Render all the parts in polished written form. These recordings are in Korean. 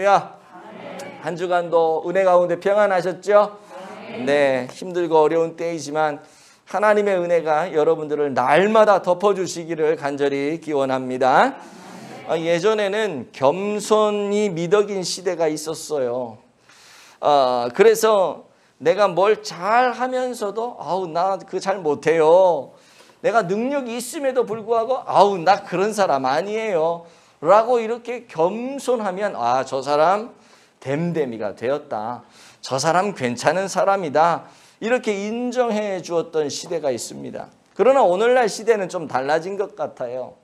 할렐루야. 한 주간도 은혜 가운데 평안하셨죠? 네, 힘들고 어려운 때이지만 하나님의 은혜가 여러분들을 날마다 덮어주시기를 간절히 기원합니다. 예전에는 겸손이 미덕인 시대가 있었어요. 그래서 내가 뭘 잘하면서도 아우 나 그거 잘 못해요. 내가 능력이 있음에도 불구하고 아우 나 그런 사람 아니에요 라고 이렇게 겸손하면 아, 저 사람 댐댐이가 되었다. 저 사람 괜찮은 사람이다. 이렇게 인정해 주었던 시대가 있습니다. 그러나 오늘날 시대는 좀 달라진 것 같아요.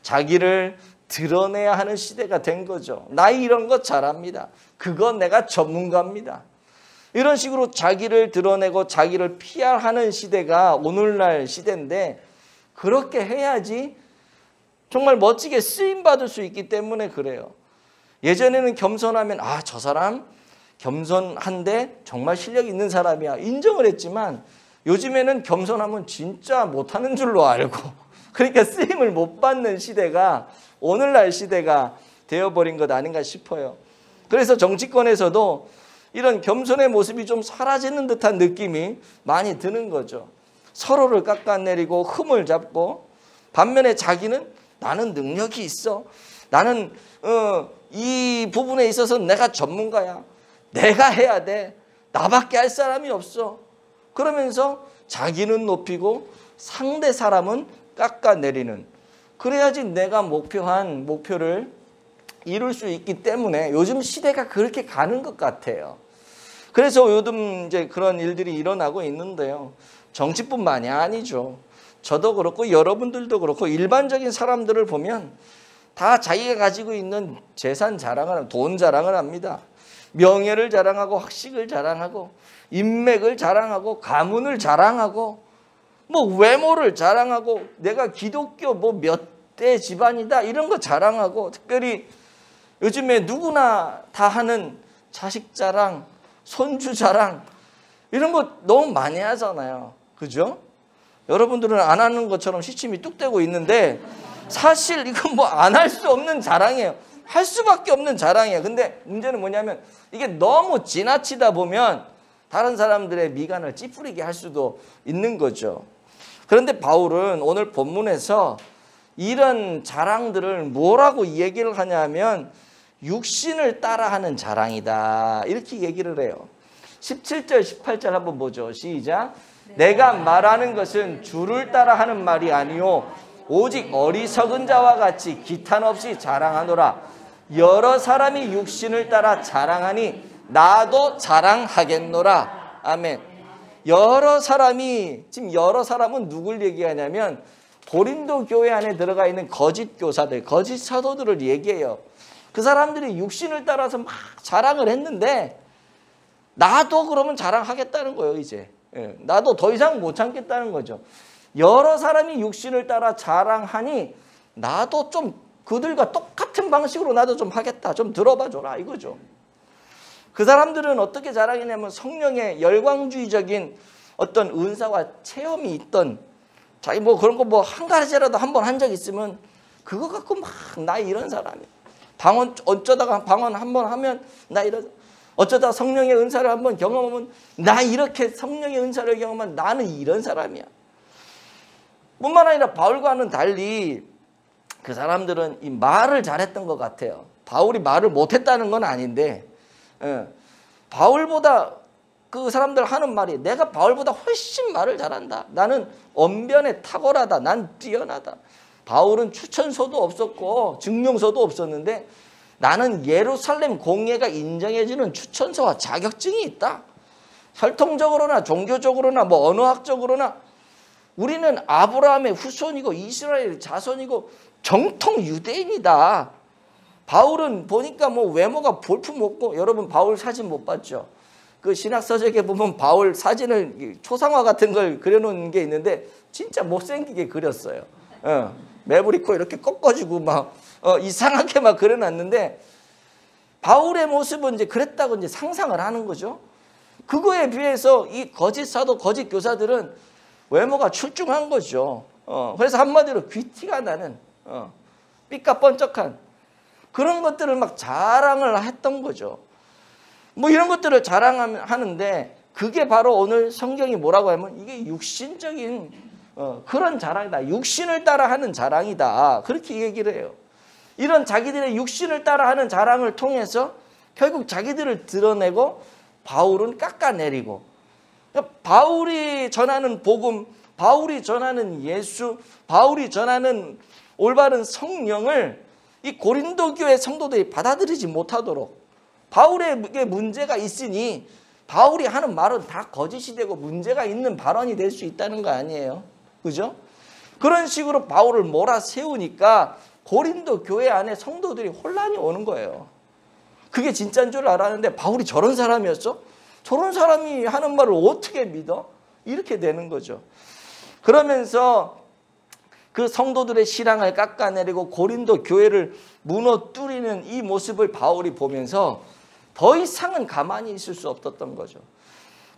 자기를 드러내야 하는 시대가 된 거죠. 나 이런 거 잘합니다. 그건 내가 전문가입니다. 이런 식으로 자기를 드러내고 자기를 PR하는 시대가 오늘날 시대인데 그렇게 해야지 정말 멋지게 쓰임받을 수 있기 때문에 그래요. 예전에는 겸손하면 아, 저 사람 겸손한데 정말 실력 있는 사람이야 인정을 했지만 요즘에는 겸손하면 진짜 못하는 줄로 알고 그러니까 쓰임을 못 받는 시대가 오늘날 시대가 되어버린 것 아닌가 싶어요. 그래서 정치권에서도 이런 겸손의 모습이 좀 사라지는 듯한 느낌이 많이 드는 거죠. 서로를 깎아내리고 흠을 잡고 반면에 자기는 나는 능력이 있어. 나는 이 부분에 있어서 내가 전문가야. 내가 해야 돼. 나밖에 할 사람이 없어. 그러면서 자기는 높이고 상대 사람은 깎아내리는. 그래야지 내가 목표한 목표를 이룰 수 있기 때문에 요즘 시대가 그렇게 가는 것 같아요. 그래서 요즘 이제 그런 일들이 일어나고 있는데요. 정치뿐만이 아니죠. 저도 그렇고 여러분들도 그렇고 일반적인 사람들을 보면 다 자기가 가지고 있는 재산 자랑을, 돈 자랑을 합니다. 명예를 자랑하고 학식을 자랑하고 인맥을 자랑하고 가문을 자랑하고 뭐 외모를 자랑하고 내가 기독교 뭐 몇 대 집안이다 이런 거 자랑하고 특별히 요즘에 누구나 다 하는 자식 자랑, 손주 자랑 이런 거 너무 많이 하잖아요. 그죠? 여러분들은 안 하는 것처럼 시침이 뚝 떼고 있는데 사실 이건 뭐 안 할 수 없는 자랑이에요. 할 수밖에 없는 자랑이에요. 근데 문제는 뭐냐면 이게 너무 지나치다 보면 다른 사람들의 미간을 찌푸리게 할 수도 있는 거죠. 그런데 바울은 오늘 본문에서 이런 자랑들을 뭐라고 얘기를 하냐면 육신을 따라하는 자랑이다 이렇게 얘기를 해요. 17절 18절 한번 보죠. 시작. 내가 말하는 것은 주를 따라하는 말이 아니요 오직 어리석은 자와 같이 기탄 없이 자랑하노라. 여러 사람이 육신을 따라 자랑하니 나도 자랑하겠노라. 아멘. 여러 사람이 지금 여러 사람은 누굴 얘기하냐면 고린도 교회 안에 들어가 있는 거짓 교사들, 거짓 사도들을 얘기해요. 그 사람들이 육신을 따라서 막 자랑을 했는데 나도 그러면 자랑하겠다는 거예요. 이제 나도 더 이상 못 참겠다는 거죠. 여러 사람이 육신을 따라 자랑하니 나도 좀 그들과 똑같은 방식으로 나도 좀 하겠다. 좀 들어봐 줘라 이거죠. 그 사람들은 어떻게 자랑했냐면 성령의 열광주의적인 어떤 은사와 체험이 있던 자기 뭐 그런 거 뭐 한 가지라도 한 번 한 적 있으면 그거 갖고 막 나 이런 사람이야. 방언 어쩌다가 방언 한 번 하면 나 이런 어쩌다 성령의 은사를 한 번 경험하면 나 이렇게 성령의 은사를 경험하면 나는 이런 사람이야. 뿐만 아니라 바울과는 달리 그 사람들은 이 말을 잘했던 것 같아요. 바울이 말을 못했다는 건 아닌데 바울보다 그 사람들 하는 말이 내가 바울보다 훨씬 말을 잘한다. 나는 언변에 탁월하다. 난 뛰어나다. 바울은 추천서도 없었고 증명서도 없었는데 나는 예루살렘 공예가 인정해주는 추천서와 자격증이 있다. 혈통적으로나 종교적으로나 뭐 언어학적으로나 우리는 아브라함의 후손이고 이스라엘 자손이고 정통 유대인이다. 바울은 보니까 뭐 외모가 볼품없고 여러분 바울 사진 못 봤죠? 그 신학서적에 보면 바울 사진을 초상화 같은 걸 그려놓은 게 있는데 진짜 못생기게 그렸어요. 매부리코 이렇게 꺾어지고 막 이상하게 막 그려놨는데 바울의 모습은 이제 그랬다고 이제 상상을 하는 거죠. 그거에 비해서 이 거짓 사도, 거짓 교사들은 외모가 출중한 거죠. 그래서 한마디로 귀티가 나는 삐까뻔쩍한 그런 것들을 막 자랑을 했던 거죠. 뭐 이런 것들을 자랑하는데 그게 바로 오늘 성경이 뭐라고 하면 이게 육신적인 그런 자랑이다. 육신을 따라하는 자랑이다. 그렇게 얘기를 해요. 이런 자기들의 육신을 따라하는 자랑을 통해서 결국 자기들을 드러내고 바울은 깎아내리고, 바울이 전하는 복음, 바울이 전하는 예수, 바울이 전하는 올바른 성령을 이 고린도 교회 성도들이 받아들이지 못하도록 바울에게 문제가 있으니 바울이 하는 말은 다 거짓이 되고 문제가 있는 발언이 될 수 있다는 거 아니에요. 그죠? 그런 식으로 바울을 몰아세우니까 고린도 교회 안에 성도들이 혼란이 오는 거예요. 그게 진짜인 줄 알았는데 바울이 저런 사람이었어? 저런 사람이 하는 말을 어떻게 믿어? 이렇게 되는 거죠. 그러면서 그 성도들의 신앙을 깎아내리고 고린도 교회를 무너뜨리는 이 모습을 바울이 보면서 더 이상은 가만히 있을 수 없었던 거죠.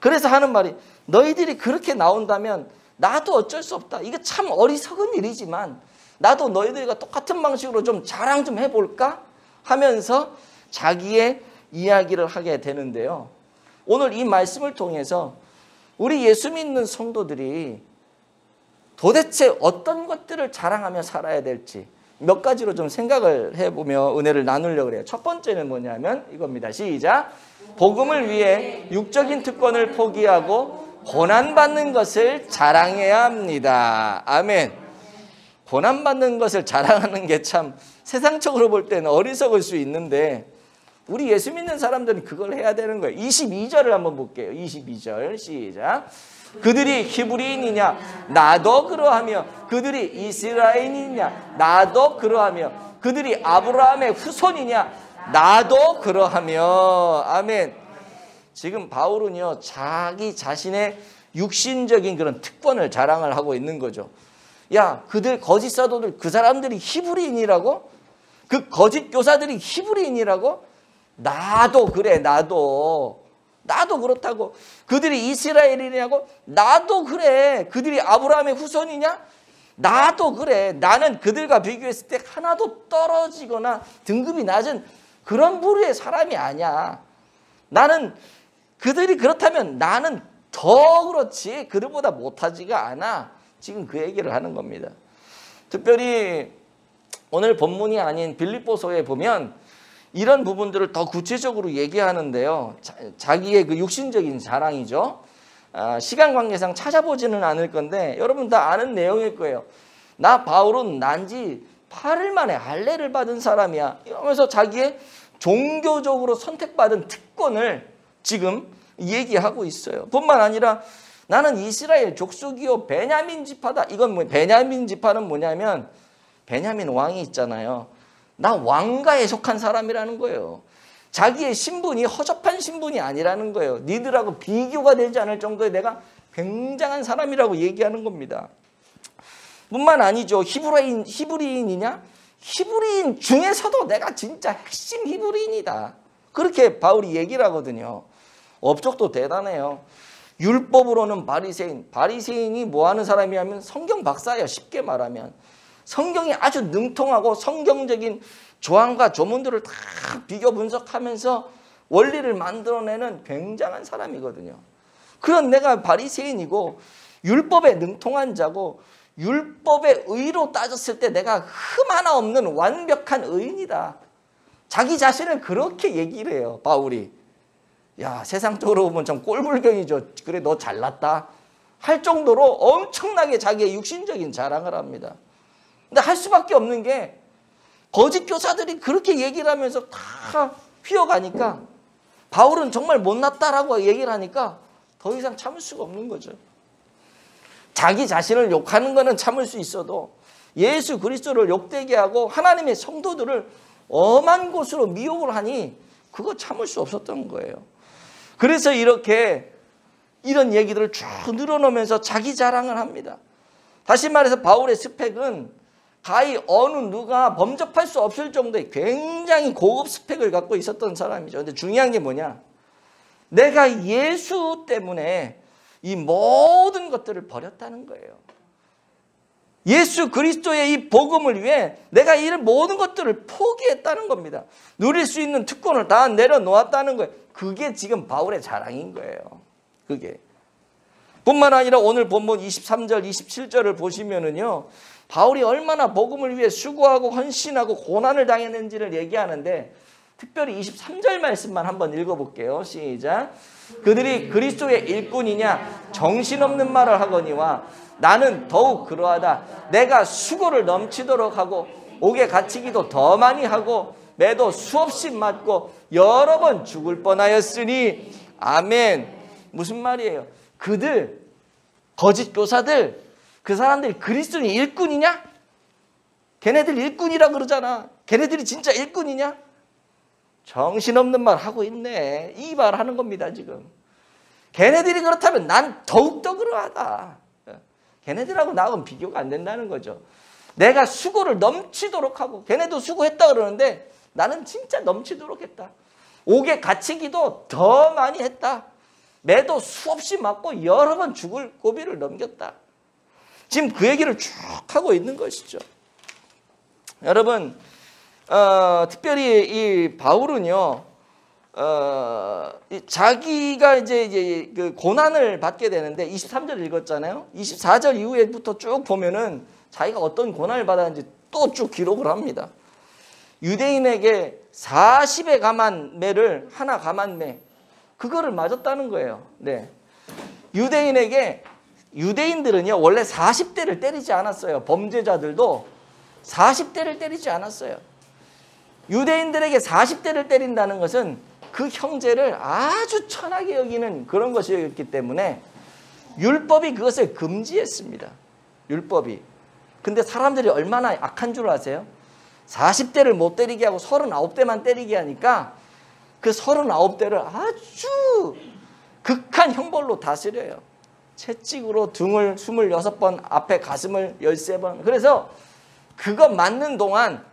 그래서 하는 말이 너희들이 그렇게 나온다면 나도 어쩔 수 없다. 이게 참 어리석은 일이지만 나도 너희들과 똑같은 방식으로 좀 자랑 좀 해볼까? 하면서 자기의 이야기를 하게 되는데요. 오늘 이 말씀을 통해서 우리 예수 믿는 성도들이 도대체 어떤 것들을 자랑하며 살아야 될지 몇 가지로 좀 생각을 해보며 은혜를 나누려고 해요. 첫 번째는 뭐냐면 이겁니다. 시작. 복음을 위해 육적인 특권을 포기하고 고난받는 것을 자랑해야 합니다. 아멘. 고난받는 것을 자랑하는 게 참 세상적으로 볼 때는 어리석을 수 있는데 우리 예수 믿는 사람들은 그걸 해야 되는 거예요. 22절을 한번 볼게요. 22절 시작. 그들이 히브리인이냐 나도 그러하며 그들이 이스라엘이냐 나도 그러하며 그들이 아브라함의 후손이냐 나도 그러하며. 아멘. 지금 바울은요 자기 자신의 육신적인 그런 특권을 자랑을 하고 있는 거죠. 야, 그들 거짓 사도들 그 사람들이 히브리인이라고? 그 거짓 교사들이 히브리인이라고? 나도 그래. 나도 그렇다고. 그들이 이스라엘이냐고? 나도 그래. 그들이 아브라함의 후손이냐? 나도 그래. 나는 그들과 비교했을 때 하나도 떨어지거나 등급이 낮은 그런 부류의 사람이 아니야. 나는 그들이 그렇다면 나는 더 그렇지 그들보다 못하지가 않아. 지금 그 얘기를 하는 겁니다. 특별히 오늘 본문이 아닌 빌립보서에 보면 이런 부분들을 더 구체적으로 얘기하는데요. 자기의 그 육신적인 자랑이죠. 시간 관계상 찾아보지는 않을 건데 여러분 다 아는 내용일 거예요. 나 바울은 난지 8일 만에 할례를 받은 사람이야. 이러면서 자기의 종교적으로 선택받은 특권을 지금 얘기하고 있어요. 뿐만 아니라 나는 이스라엘 족속이요 베냐민 지파다. 이건 뭐 베냐민 지파는 뭐냐면 베냐민 왕이 있잖아요. 나 왕가에 속한 사람이라는 거예요. 자기의 신분이 허접한 신분이 아니라는 거예요. 니들하고 비교가 되지 않을 정도의 내가 굉장한 사람이라고 얘기하는 겁니다. 뿐만 아니죠. 히브리인이냐? 히브리인 중에서도 내가 진짜 핵심 히브리인이다. 그렇게 바울이 얘기를 하거든요. 업적도 대단해요. 율법으로는 바리새인. 바리새인이 뭐 하는 사람이냐면 성경 박사예요. 쉽게 말하면. 성경이 아주 능통하고 성경적인 조항과 조문들을 다 비교 분석하면서 원리를 만들어내는 굉장한 사람이거든요. 그런 내가 바리새인이고 율법에 능통한 자고 율법의 의로 따졌을 때 내가 흠 하나 없는 완벽한 의인이다. 자기 자신을 그렇게 얘기를 해요. 바울이. 야, 세상적으로 보면 좀 꼴불견이죠. 그래 너 잘났다 할 정도로 엄청나게 자기의 육신적인 자랑을 합니다. 근데 할 수밖에 없는 게 거짓 교사들이 그렇게 얘기를 하면서 다 휘어가니까 바울은 정말 못났다라고 얘기를 하니까 더 이상 참을 수가 없는 거죠. 자기 자신을 욕하는 거는 참을 수 있어도 예수 그리스도를 욕되게 하고 하나님의 성도들을 엄한 곳으로 미혹을 하니 그거 참을 수 없었던 거예요. 그래서 이렇게 이런 얘기들을 쭉 늘어놓으면서 자기 자랑을 합니다. 다시 말해서 바울의 스펙은 가히 어느 누가 범접할 수 없을 정도의 굉장히 고급 스펙을 갖고 있었던 사람이죠. 근데 중요한 게 뭐냐? 내가 예수 때문에 이 모든 것들을 버렸다는 거예요. 예수 그리스도의 이 복음을 위해 내가 이런 모든 것들을 포기했다는 겁니다. 누릴 수 있는 특권을 다 내려놓았다는 거예요. 그게 지금 바울의 자랑인 거예요. 그게. 뿐만 아니라 오늘 본문 23절, 27절을 보시면은요, 바울이 얼마나 복음을 위해 수고하고 헌신하고 고난을 당했는지를 얘기하는데, 특별히 23절 말씀만 한번 읽어볼게요. 시작. 그들이 그리스도의 일꾼이냐 정신없는 말을 하거니와 나는 더욱 그러하다. 내가 수고를 넘치도록 하고 옥에 갇히기도 더 많이 하고 매도 수없이 맞고 여러 번 죽을 뻔하였으니. 아멘. 무슨 말이에요? 그들, 거짓 교사들, 그 사람들이 그리스도인 일꾼이냐? 걔네들 일꾼이라 그러잖아. 걔네들이 진짜 일꾼이냐? 정신없는 말 하고 있네. 이 말 하는 겁니다, 지금. 걔네들이 그렇다면 난 더욱더 그러하다. 걔네들하고 나하고는 비교가 안 된다는 거죠. 내가 수고를 넘치도록 하고, 걔네도 수고했다 그러는데 나는 진짜 넘치도록 했다. 옥에 갇히기도 더 많이 했다. 매도 수없이 맞고 여러 번 죽을 고비를 넘겼다. 지금 그 얘기를 쭉 하고 있는 것이죠. 여러분, 특별히 이 바울은요, 자기가 이제 그 고난을 받게 되는데 23절 읽었잖아요. 24절 이후에부터 쭉 보면은 자기가 어떤 고난을 받았는지 또 쭉 기록을 합니다. 유대인에게 40의 가만매를 하나 가만매, 그거를 맞았다는 거예요. 네. 유대인들은요 원래 40대를 때리지 않았어요. 범죄자들도 40대를 때리지 않았어요. 유대인들에게 40대를 때린다는 것은 그 형제를 아주 천하게 여기는 그런 것이었기 때문에 율법이 그것을 금지했습니다. 율법이. 근데 사람들이 얼마나 악한 줄 아세요? 40대를 못 때리게 하고 39대만 때리게 하니까 그 39대를 아주 극한 형벌로 다스려요. 채찍으로 등을 26번, 앞에 가슴을 13번. 그래서 그거 맞는 동안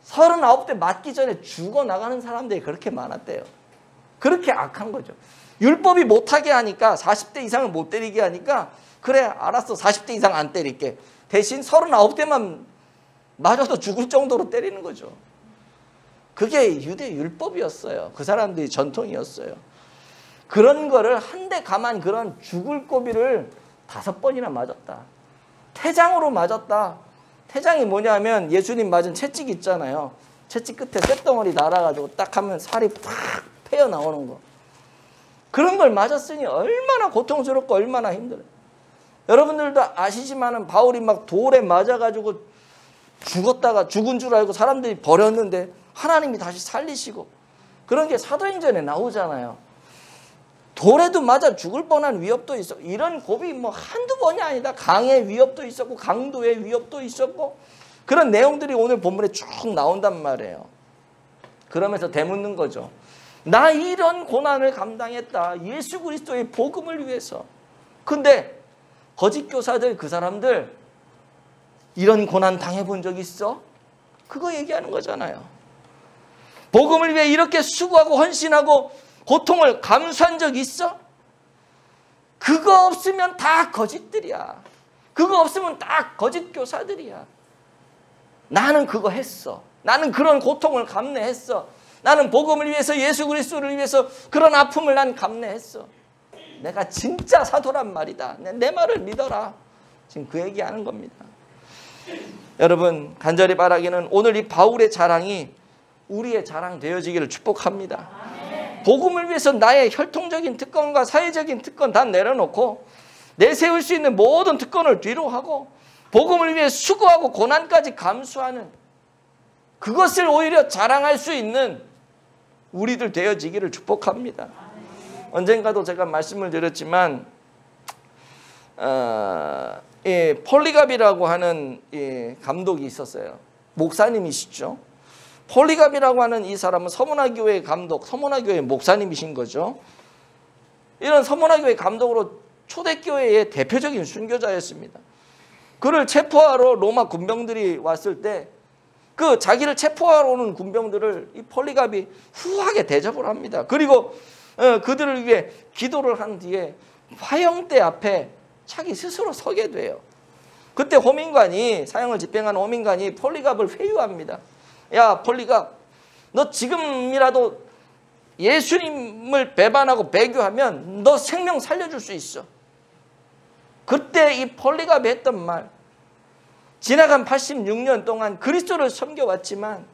39대 맞기 전에 죽어나가는 사람들이 그렇게 많았대요. 그렇게 악한 거죠. 율법이 못하게 하니까 40대 이상을 못 때리게 하니까 그래 알았어 40대 이상 안 때릴게. 대신 39대만 맞아도 죽을 정도로 때리는 거죠. 그게 유대 율법이었어요. 그 사람들이 전통이었어요. 그런 거를 한 대 가만 그런 죽을 고비를 5번이나 맞았다. 태장으로 맞았다. 태장이 뭐냐면 예수님 맞은 채찍 있잖아요. 채찍 끝에 쇳덩어리 날아가지고 딱 하면 살이 팍 패여 나오는 거. 그런 걸 맞았으니 얼마나 고통스럽고 얼마나 힘들어요. 여러분들도 아시지만은 바울이 막 돌에 맞아가지고 죽었다가 죽은 줄 알고 사람들이 버렸는데 하나님이 다시 살리시고 그런 게 사도행전에 나오잖아요. 돌에도 맞아 죽을 뻔한 위협도 있었고 이런 고비 뭐 한두 번이 아니다. 강의 위협도 있었고 강도의 위협도 있었고 그런 내용들이 오늘 본문에 쭉 나온단 말이에요. 그러면서 되묻는 거죠. 나 이런 고난을 감당했다. 예수 그리스도의 복음을 위해서. 근데 거짓 교사들 그 사람들 이런 고난 당해본 적 있어? 그거 얘기하는 거잖아요. 복음을 위해 이렇게 수고하고 헌신하고 고통을 감수한 적 있어? 그거 없으면 다 거짓들이야. 그거 없으면 다 거짓 교사들이야. 나는 그거 했어. 나는 그런 고통을 감내했어. 나는 복음을 위해서 예수 그리스도를 위해서 그런 아픔을 난 감내했어. 내가 진짜 사도란 말이다. 내 말을 믿어라. 지금 그 얘기하는 겁니다. 여러분 간절히 바라기는 오늘 이 바울의 자랑이 우리의 자랑 되어지기를 축복합니다. 복음을 위해서 나의 혈통적인 특권과 사회적인 특권 다 내려놓고 내세울 수 있는 모든 특권을 뒤로 하고 복음을 위해 수고하고 고난까지 감수하는 그것을 오히려 자랑할 수 있는 우리들 되어지기를 축복합니다. 언젠가도 제가 말씀을 드렸지만 폴리갑이라고 하는 감독이 있었어요. 목사님이시죠. 폴리갑이라고 하는 이 사람은 서문화교회 감독, 서문화교회 목사님이신 거죠. 이런 서문화교회 감독으로 초대교회의 대표적인 순교자였습니다. 그를 체포하러 로마 군병들이 왔을 때 그 자기를 체포하러 오는 군병들을 이 폴리갑이 후하게 대접을 합니다. 그리고 그들을 위해 기도를 한 뒤에 화형대 앞에 자기 스스로 서게 돼요. 그때 호민관이, 사형을 집행한 호민관이 폴리갑을 회유합니다. 야 폴리갑, 너 지금이라도 예수님을 배반하고 배교하면 너 생명 살려줄 수 있어. 그때 이 폴리갑이 했던 말, 지나간 86년 동안 그리스도를 섬겨왔지만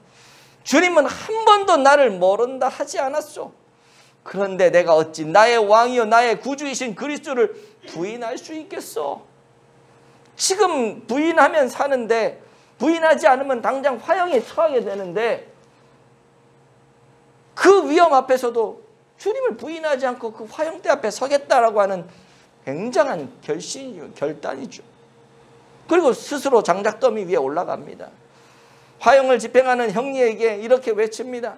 주님은 한 번도 나를 모른다 하지 않았소. 그런데 내가 어찌 나의 왕이요 나의 구주이신 그리스도를 부인할 수 있겠소? 지금 부인하면 사는데, 부인하지 않으면 당장 화형에 처하게 되는데, 그 위험 앞에서도 주님을 부인하지 않고 그 화형대 앞에 서겠다라고 하는 굉장한 결심이죠. 결단이죠. 그리고 스스로 장작더미 위에 올라갑니다. 화형을 집행하는 형리에게 이렇게 외칩니다.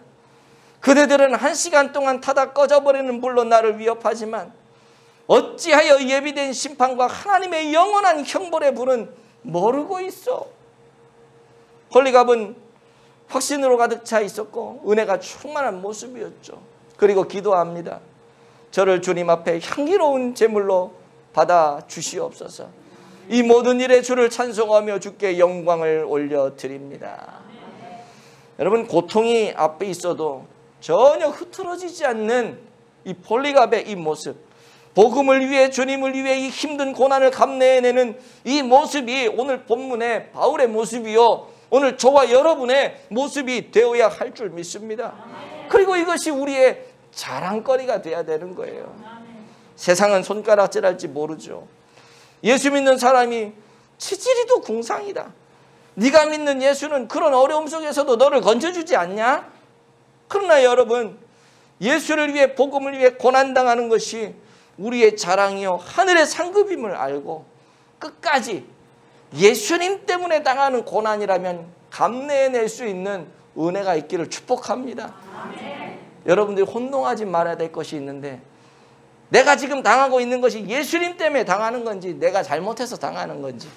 그대들은 1시간 동안 타다 꺼져버리는 불로 나를 위협하지만 어찌하여 예비된 심판과 하나님의 영원한 형벌의 불은 모르고 있어. 폴리갑은 확신으로 가득 차 있었고 은혜가 충만한 모습이었죠. 그리고 기도합니다. 저를 주님 앞에 향기로운 제물로 받아 주시옵소서. 이 모든 일에 주를 찬송하며 주께 영광을 올려드립니다. 여러분, 고통이 앞에 있어도 전혀 흐트러지지 않는 이 폴리갑의 이 모습, 복음을 위해, 주님을 위해 이 힘든 고난을 감내해내는 이 모습이 오늘 본문의 바울의 모습이요, 오늘 저와 여러분의 모습이 되어야 할 줄 믿습니다. 그리고 이것이 우리의 자랑거리가 돼야 되는 거예요. 세상은 손가락질할지 모르죠. 예수 믿는 사람이 치질이도 궁상이다. 네가 믿는 예수는 그런 어려움 속에서도 너를 건져주지 않냐? 그러나 여러분, 예수를 위해, 복음을 위해 고난당하는 것이 우리의 자랑이요 하늘의 상급임을 알고 끝까지 예수님 때문에 당하는 고난이라면 감내해낼 수 있는 은혜가 있기를 축복합니다. 아멘. 여러분들이 혼동하지 말아야 될 것이 있는데, 내가 지금 당하고 있는 것이 예수님 때문에 당하는 건지 내가 잘못해서 당하는 건지,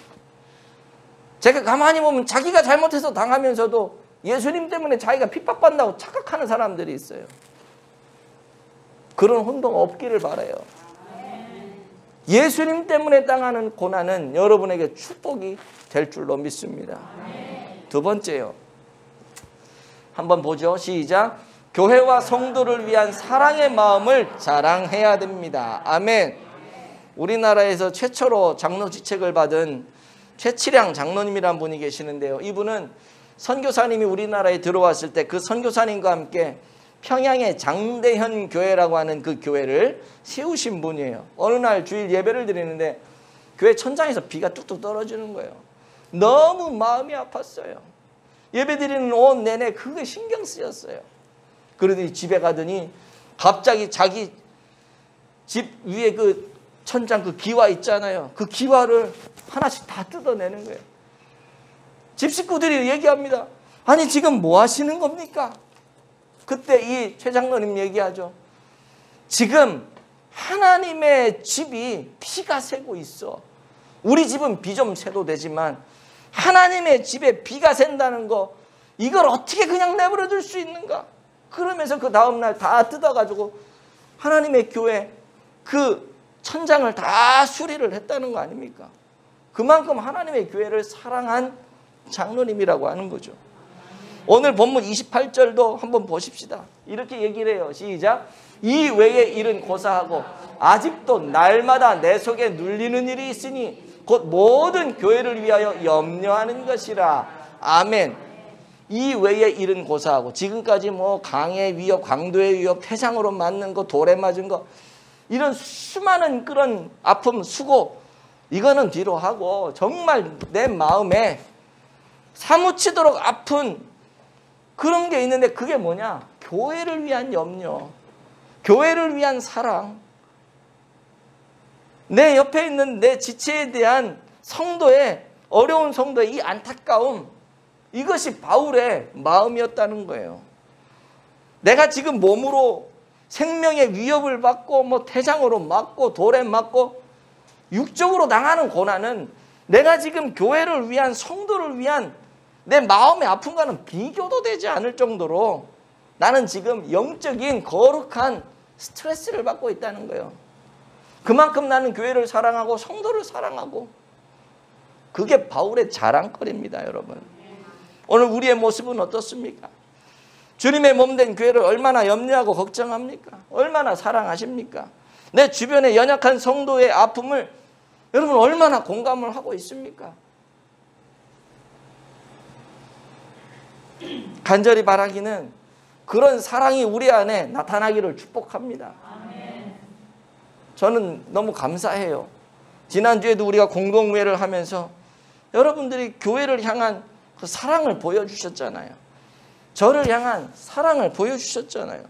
제가 가만히 보면 자기가 잘못해서 당하면서도 예수님 때문에 자기가 핍박받는다고 착각하는 사람들이 있어요. 그런 혼동 없기를 바라요. 예수님 때문에 당하는 고난은 여러분에게 축복이 될 줄로 믿습니다. 두 번째요. 한번 보죠. 시작. 교회와 성도를 위한 사랑의 마음을 자랑해야 됩니다. 아멘. 우리나라에서 최초로 장로직책을 받은 최치량 장로님이라는 분이 계시는데요. 이분은 선교사님이 우리나라에 들어왔을 때 그 선교사님과 함께 평양의 장대현 교회라고 하는 그 교회를 세우신 분이에요. 어느 날 주일 예배를 드리는데 교회 천장에서 비가 뚝뚝 떨어지는 거예요. 너무 마음이 아팠어요. 예배 드리는 온 내내 그게 신경 쓰였어요. 그러더니 집에 가더니 갑자기 자기 집 위에 그 천장 그 기와 있잖아요. 그 기와를 하나씩 다 뜯어내는 거예요. 집 식구들이 얘기합니다. 아니 지금 뭐 하시는 겁니까? 그때 이 최 장로님 얘기하죠. 지금 하나님의 집이 비가 새고 있어. 우리 집은 비 좀 새도 되지만 하나님의 집에 비가 샌다는 거, 이걸 어떻게 그냥 내버려 둘 수 있는가? 그러면서 그 다음날 다 뜯어가지고 하나님의 교회 그 천장을 다 수리를 했다는 거 아닙니까? 그만큼 하나님의 교회를 사랑한 장로님이라고 하는 거죠. 오늘 본문 28절도 한번 보십시다. 이렇게 얘기를 해요. 시작. 이 외의 일은 고사하고 아직도 날마다 내 속에 눌리는 일이 있으니 곧 모든 교회를 위하여 염려하는 것이라. 아멘. 이 외의 일은 고사하고, 지금까지 뭐 강의 위협, 강도의 위협, 태장으로 맞는 거, 돌에 맞은 거, 이런 수많은 그런 아픔, 수고, 이거는 뒤로 하고 정말 내 마음에 사무치도록 아픈 그런 게 있는데, 그게 뭐냐? 교회를 위한 염려, 교회를 위한 사랑, 내 옆에 있는 내 지체에 대한 성도의, 어려운 성도의 이 안타까움, 이것이 바울의 마음이었다는 거예요. 내가 지금 몸으로 생명의 위협을 받고 뭐 태장으로 맞고 돌에 맞고 육적으로 당하는 고난은 내가 지금 교회를 위한, 성도를 위한 내 마음의 아픔과는 비교도 되지 않을 정도로 나는 지금 영적인 거룩한 스트레스를 받고 있다는 거예요. 그만큼 나는 교회를 사랑하고 성도를 사랑하고, 그게 바울의 자랑거리입니다, 여러분. 오늘 우리의 모습은 어떻습니까? 주님의 몸된 교회를 얼마나 염려하고 걱정합니까? 얼마나 사랑하십니까? 내 주변의 연약한 성도의 아픔을 여러분 얼마나 공감을 하고 있습니까? 간절히 바라기는 그런 사랑이 우리 안에 나타나기를 축복합니다. 저는 너무 감사해요. 지난주에도 우리가 공동회를 하면서 여러분들이 교회를 향한 그 사랑을 보여주셨잖아요. 저를 향한 사랑을 보여주셨잖아요.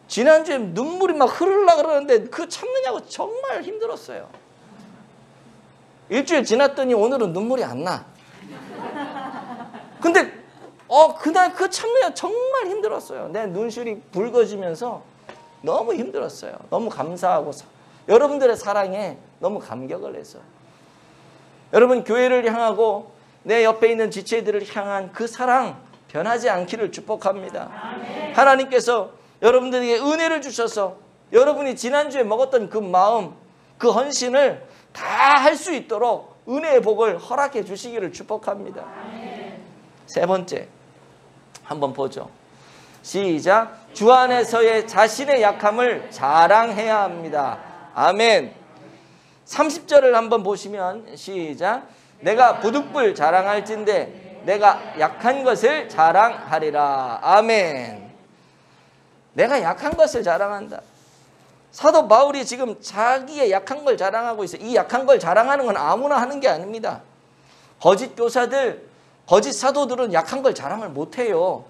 지난주에 눈물이 막 흐르려고 그러는데 그 참느냐고 정말 힘들었어요. 일주일 지났더니 오늘은 눈물이 안 나. 근데 그날 그 참느냐 정말 힘들었어요. 내 눈시울이 붉어지면서 너무 힘들었어요. 너무 감사하고 여러분들의 사랑에 너무 감격을 해서 여러분 교회를 향하고 내 옆에 있는 지체들을 향한 그 사랑 변하지 않기를 축복합니다. 아멘. 하나님께서 여러분들에게 은혜를 주셔서 여러분이 지난주에 먹었던 그 마음, 그 헌신을 다 할 수 있도록 은혜의 복을 허락해 주시기를 축복합니다. 아멘. 세 번째 한번 보죠. 시작. 주 안에서의 자신의 약함을 자랑해야 합니다. 아멘. 30절을 한번 보시면 시작. 내가 부득불 자랑할진대 내가 약한 것을 자랑하리라. 아멘. 내가 약한 것을 자랑한다. 사도 바울이 지금 자기의 약한 걸 자랑하고 있어요. 이 약한 걸 자랑하는 건 아무나 하는 게 아닙니다. 거짓 교사들, 거짓 사도들은 약한 걸 자랑을 못해요.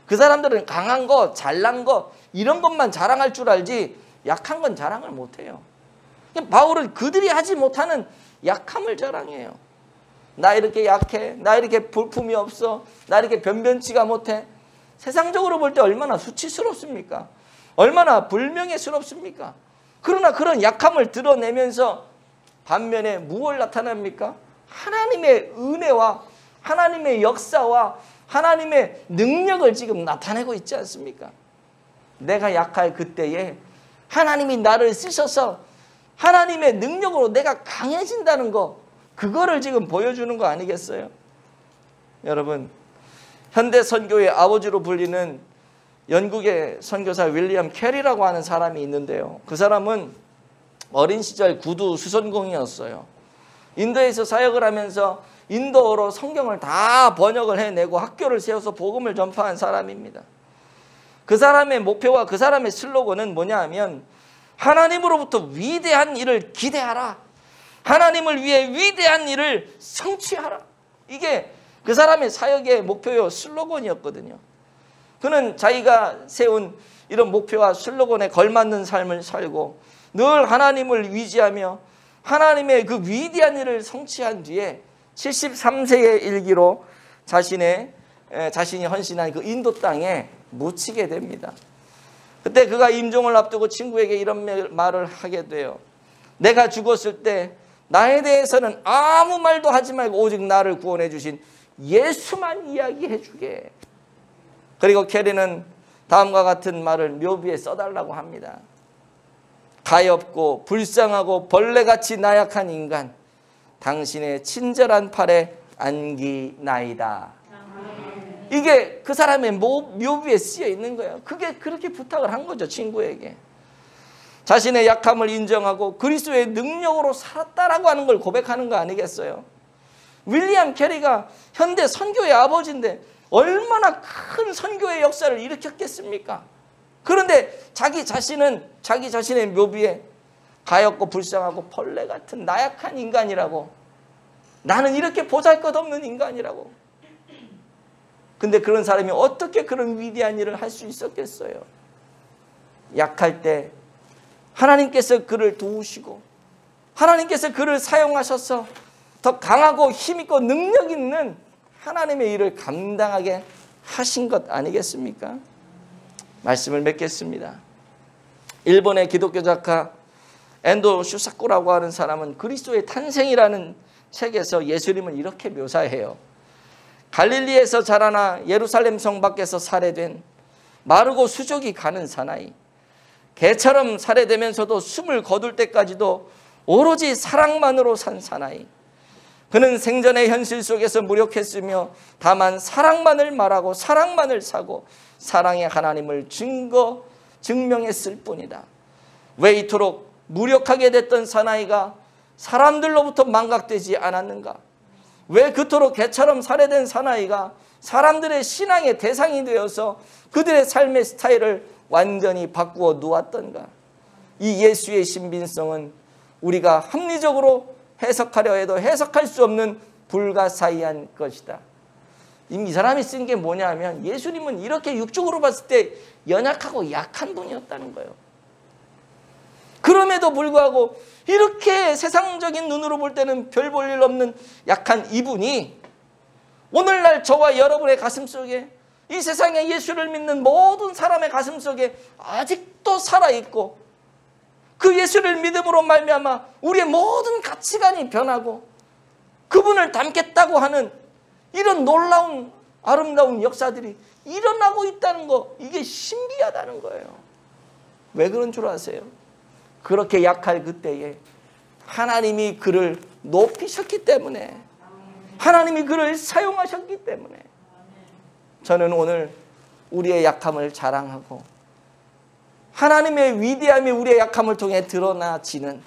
그 사람들은 강한 거, 잘난 거 이런 것만 자랑할 줄 알지 약한 건 자랑을 못해요. 바울은 그들이 하지 못하는 약함을 자랑해요. 나 이렇게 약해, 나 이렇게 볼품이 없어, 나 이렇게 변변치가 못해. 세상적으로 볼 때 얼마나 수치스럽습니까? 얼마나 불명예스럽습니까? 그러나 그런 약함을 드러내면서 반면에 무엇을 나타납니까? 하나님의 은혜와 하나님의 역사와 하나님의 능력을 지금 나타내고 있지 않습니까? 내가 약할 그때에 하나님이 나를 쓰셔서 하나님의 능력으로 내가 강해진다는 거, 그거를 지금 보여주는 거 아니겠어요? 여러분, 현대 선교의 아버지로 불리는 영국의 선교사 윌리엄 캐리라고 하는 사람이 있는데요. 그 사람은 어린 시절 구두 수선공이었어요. 인도에서 사역을 하면서 인도어로 성경을 다 번역을 해내고 학교를 세워서 복음을 전파한 사람입니다. 그 사람의 목표와 그 사람의 슬로건은 뭐냐 하면 하나님으로부터 위대한 일을 기대하라. 하나님을 위해 위대한 일을 성취하라. 이게 그 사람의 사역의 목표요 슬로건이었거든요. 그는 자기가 세운 이런 목표와 슬로건에 걸맞는 삶을 살고 늘 하나님을 위지하며 하나님의 그 위대한 일을 성취한 뒤에 73세의 일기로 자신이 헌신한 그 인도 땅에 묻히게 됩니다. 그때 그가 임종을 앞두고 친구에게 이런 말을 하게 돼요. 내가 죽었을 때 나에 대해서는 아무 말도 하지 말고 오직 나를 구원해 주신 예수만 이야기해 주게. 그리고 캐리는 다음과 같은 말을 묘비에 써달라고 합니다. 가엾고 불쌍하고 벌레같이 나약한 인간, 당신의 친절한 팔에 안기나이다. 이게 그 사람의 묘비에 쓰여 있는 거예요. 그게 그렇게 부탁을 한 거죠, 친구에게. 자신의 약함을 인정하고 그리스도의 능력으로 살았다라고 하는 걸 고백하는 거 아니겠어요? 윌리엄 캐리가 현대 선교의 아버지인데 얼마나 큰 선교의 역사를 일으켰겠습니까? 그런데 자기 자신의 묘비에 가엾고 불쌍하고 벌레 같은 나약한 인간이라고, 나는 이렇게 보잘것없는 인간이라고. 근데 그런 사람이 어떻게 그런 위대한 일을 할 수 있었겠어요? 약할 때 하나님께서 그를 도우시고 하나님께서 그를 사용하셔서 더 강하고 힘있고 능력 있는 하나님의 일을 감당하게 하신 것 아니겠습니까? 말씀을 맺겠습니다. 일본의 기독교 작가 엔도 슈사코라고 하는 사람은 그리스도의 탄생이라는 책에서 예수님을 이렇게 묘사해요. 갈릴리에서 자라나 예루살렘 성 밖에서 살해된 마르고 수족이 가는 사나이, 개처럼 살해되면서도 숨을 거둘 때까지도 오로지 사랑만으로 산 사나이. 그는 생전의 현실 속에서 무력했으며 다만 사랑만을 말하고 사랑만을 사고 사랑의 하나님을 증명했을 뿐이다. 왜 이토록 무력하게 됐던 사나이가 사람들로부터 망각되지 않았는가? 왜 그토록 개처럼 살해된 사나이가 사람들의 신앙의 대상이 되어서 그들의 삶의 스타일을 완전히 바꾸어 놓았던가? 이 예수의 신빙성은 우리가 합리적으로 해석하려 해도 해석할 수 없는 불가사의한 것이다. 이 사람이 쓴 게 뭐냐면 예수님은 이렇게 육적으로 봤을 때 연약하고 약한 분이었다는 거예요. 그럼에도 불구하고 이렇게 세상적인 눈으로 볼 때는 별 볼 일 없는 약한 이분이 오늘날 저와 여러분의 가슴속에, 이 세상에 예수를 믿는 모든 사람의 가슴속에 아직도 살아있고, 그 예수를 믿음으로 말미암아 우리의 모든 가치관이 변하고 그분을 닮겠다고 하는 이런 놀라운 아름다운 역사들이 일어나고 있다는 거, 이게 신비하다는 거예요. 왜 그런 줄 아세요? 그렇게 약할 그때에 하나님이 그를 높이셨기 때문에, 하나님이 그를 사용하셨기 때문에 저는 오늘 우리의 약함을 자랑하고 하나님의 위대함이 우리의 약함을 통해 드러나지는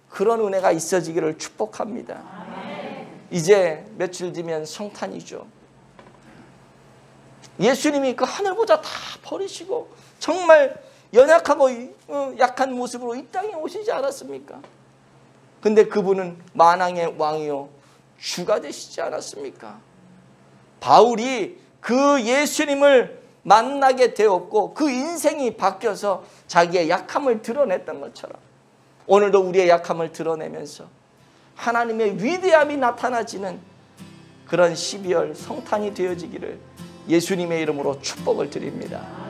그런 은혜가 있어지기를 축복합니다. 이제 며칠 뒤면 성탄이죠. 예수님이 그 하늘보자 다 버리시고 정말 연약하고 약한 모습으로 이 땅에 오시지 않았습니까? 근데 그분은 만왕의 왕이요 주가 되시지 않았습니까? 바울이 그 예수님을 만나게 되었고 그 인생이 바뀌어서 자기의 약함을 드러냈던 것처럼 오늘도 우리의 약함을 드러내면서 하나님의 위대함이 나타나지는 그런 12월 성탄이 되어지기를 예수님의 이름으로 축복을 드립니다.